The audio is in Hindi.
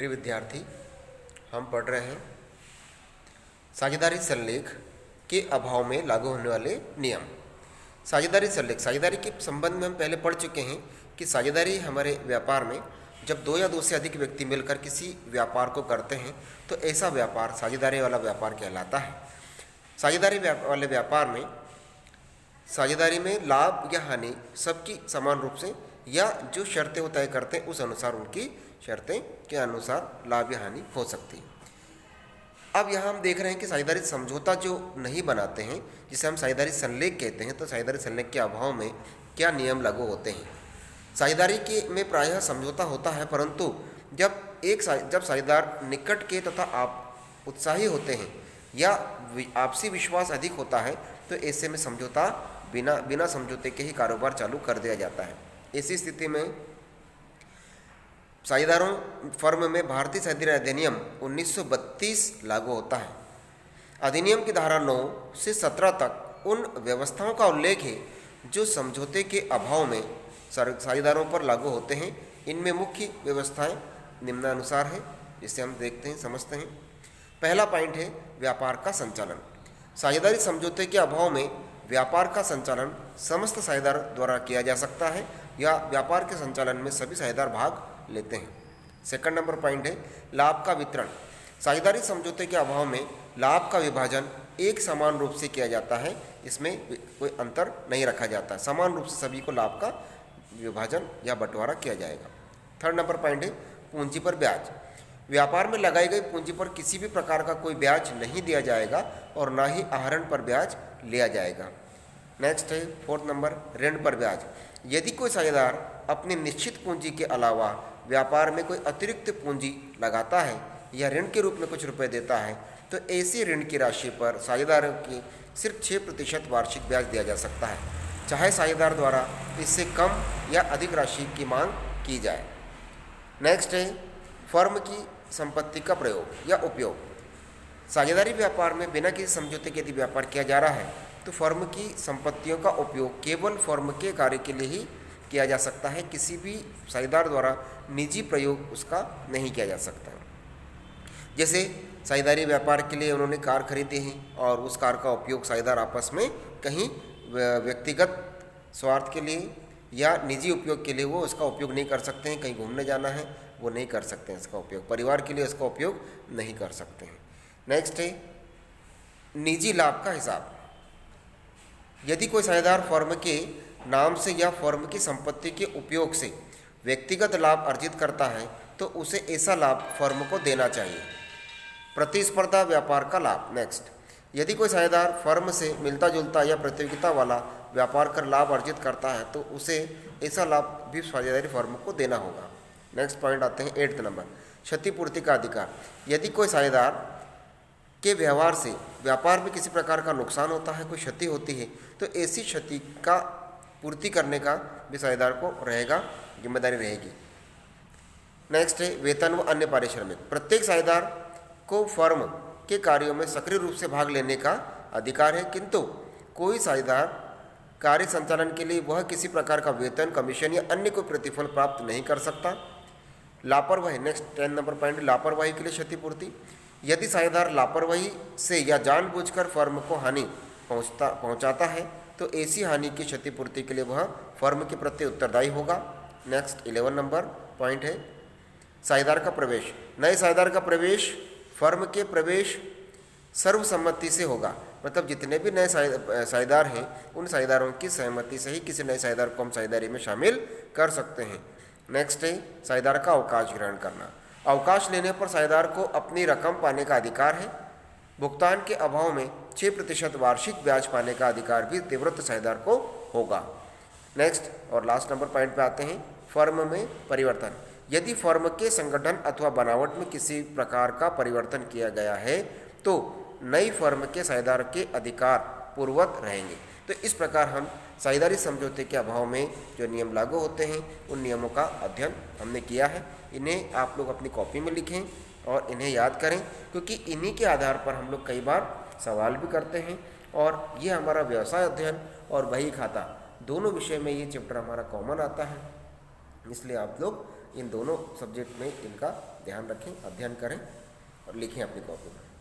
प्रिय विद्यार्थी, हम पढ़ रहे हैं साझेदारी संलेख के अभाव में लागू होने वाले नियम। साझेदारी संलेख, साझेदारी के संबंध में हम पहले पढ़ चुके हैं कि साझेदारी हमारे व्यापार में जब दो या दो से अधिक व्यक्ति मिलकर किसी व्यापार को करते हैं तो ऐसा व्यापार साझेदारी वाला व्यापार कहलाता है। साझेदारी वाले व्यापार में साझेदारी में लाभ या हानि सबकी समान रूप से या जो शर्तें वो तय करते हैं उस अनुसार उनकी शर्तें के अनुसार लाभ या हानि हो सकती है। अब यहाँ हम देख रहे हैं कि साझेदारी समझौता जो नहीं बनाते हैं, जिसे हम साझेदारी संलेख कहते हैं, तो साझेदारी संलेख के अभाव में क्या नियम लागू होते हैं। साझेदारी के में प्रायः समझौता होता है, परंतु जब साझेदार निकट के तथा आप उत्साही होते हैं या आपसी विश्वास अधिक होता है तो ऐसे में समझौता बिना समझौते के ही कारोबार चालू कर दिया जाता है। ऐसी स्थिति में साझेदारों फर्म में भारतीय साझेदारी अधिनियम 1932 लागू होता है। अधिनियम की धारा 9 से 17 तक उन व्यवस्थाओं का उल्लेख है जो समझौते के अभाव में साझेदारों पर लागू होते हैं। इनमें मुख्य व्यवस्थाएं निम्नानुसार हैं, जिसे हम देखते हैं, समझते हैं। पहला पॉइंट है व्यापार का संचालन। साझेदारी समझौते के अभाव में व्यापार का संचालन समस्त साझेदार द्वारा किया जा सकता है या व्यापार के संचालन में सभी साझेदार भाग लेते हैं। सेकंड नंबर पॉइंट है लाभ का वितरण। साझेदारी समझौते के अभाव में लाभ का विभाजन एक समान रूप से किया जाता है, इसमें कोई अंतर नहीं रखा जाता, समान रूप से सभी को लाभ का विभाजन या बंटवारा किया जाएगा। थर्ड नंबर पॉइंट है पूंजी पर ब्याज। व्यापार में लगाई गई पूंजी पर किसी भी प्रकार का कोई ब्याज नहीं दिया जाएगा और ना ही आहरण पर ब्याज लिया जाएगा। नेक्स्ट है फोर्थ नंबर ऋण पर ब्याज। यदि कोई साझेदार अपनी निश्चित पूंजी के अलावा व्यापार में कोई अतिरिक्त पूंजी लगाता है या ऋण के रूप में कुछ रुपए देता है तो ऐसी ऋण की राशि पर साझेदारों की सिर्फ 6% वार्षिक ब्याज दिया जा सकता है, चाहे साझेदार द्वारा इससे कम या अधिक राशि की मांग की जाए। नेक्स्ट है फर्म की संपत्ति का प्रयोग या उपयोग। साझेदारी व्यापार में बिना किसी समझौते के यदि व्यापार किया जा रहा है तो फर्म की संपत्तियों का उपयोग केवल फर्म के कार्य के लिए ही किया जा सकता है, किसी भी साझेदार द्वारा निजी प्रयोग उसका नहीं किया जा सकता। जैसे साझेदारी व्यापार के लिए उन्होंने कार खरीदी है और उस कार का उपयोग साझेदार आपस में कहीं व्यक्तिगत स्वार्थ के लिए या निजी उपयोग के लिए वो उसका उपयोग नहीं कर सकते हैं। कहीं घूमने जाना है वो नहीं कर सकते हैं इसका उपयोग, परिवार के लिए इसका उपयोग नहीं कर सकते हैं। नेक्स्ट है निजी लाभ का हिसाब। यदि कोई साझेदार फर्म के नाम से या फर्म की संपत्ति के उपयोग से व्यक्तिगत लाभ अर्जित करता है तो उसे ऐसा लाभ फर्म को देना चाहिए। प्रतिस्पर्धा व्यापार का लाभ। नेक्स्ट, यदि कोई साझेदार फर्म से मिलता जुलता या प्रतियोगिता वाला व्यापार कर लाभ अर्जित करता है तो उसे ऐसा लाभ भी साझेदारी फर्म को देना होगा। नेक्स्ट पॉइंट आते हैं 8 नंबर क्षतिपूर्ति का अधिकार। यदि कोई साझेदार के व्यवहार से व्यापार में किसी प्रकार का नुकसान होता है, कोई क्षति होती है तो ऐसी क्षति का पूर्ति करने का भी साझेदार को जिम्मेदारी रहेगी। नेक्स्ट है वेतन व अन्य पारिश्रमिक। प्रत्येक साझेदार को फर्म के कार्यों में सक्रिय रूप से भाग लेने का अधिकार है, किंतु कोई साझेदार कार्य संचालन के लिए वह किसी प्रकार का वेतन, कमीशन या अन्य कोई प्रतिफल प्राप्त नहीं कर सकता। लापरवाही। नेक्स्ट 10 नंबर पॉइंट लापरवाही के लिए क्षतिपूर्ति। यदि साझेदार लापरवाही से या जानबूझकर फर्म को हानि पहुंचाता है तो ऐसी हानि की क्षतिपूर्ति के लिए वह फर्म के प्रति उत्तरदायी होगा। नेक्स्ट 11 नंबर पॉइंट है साझेदार का प्रवेश। नए साझेदार का प्रवेश फर्म के प्रवेश सर्वसम्मति से होगा, मतलब जितने भी नए साझेदार हैं उन साझेदारों की सहमति से ही किसी नए साझेदार को हम साझेदारी में शामिल कर सकते हैं। नेक्स्ट है साझेदार का अवकाश ग्रहण करना। अवकाश लेने पर साझेदार को अपनी रकम पाने का अधिकार है। भुगतान के अभाव में 6% वार्षिक ब्याज पाने का अधिकार भी निवृत्त साझेदार को होगा। नेक्स्ट और लास्ट नंबर पॉइंट पे आते हैं फर्म में परिवर्तन। यदि फर्म के संगठन अथवा बनावट में किसी प्रकार का परिवर्तन किया गया है तो नई फर्म के साझेदार के अधिकार पूर्ववत रहेंगे। तो इस प्रकार हम साझेदारी समझौते के अभाव में जो नियम लागू होते हैं उन नियमों का अध्ययन हमने किया है। इन्हें आप लोग अपनी कॉपी में लिखें और इन्हें याद करें, क्योंकि इन्हीं के आधार पर हम लोग कई बार सवाल भी करते हैं। और ये हमारा व्यवसाय अध्ययन और बही खाता दोनों विषय में ये चैप्टर हमारा कॉमन आता है। इसलिए आप लोग इन दोनों सब्जेक्ट में इनका ध्यान रखें, अध्ययन करें और लिखें अपनी कॉपी में।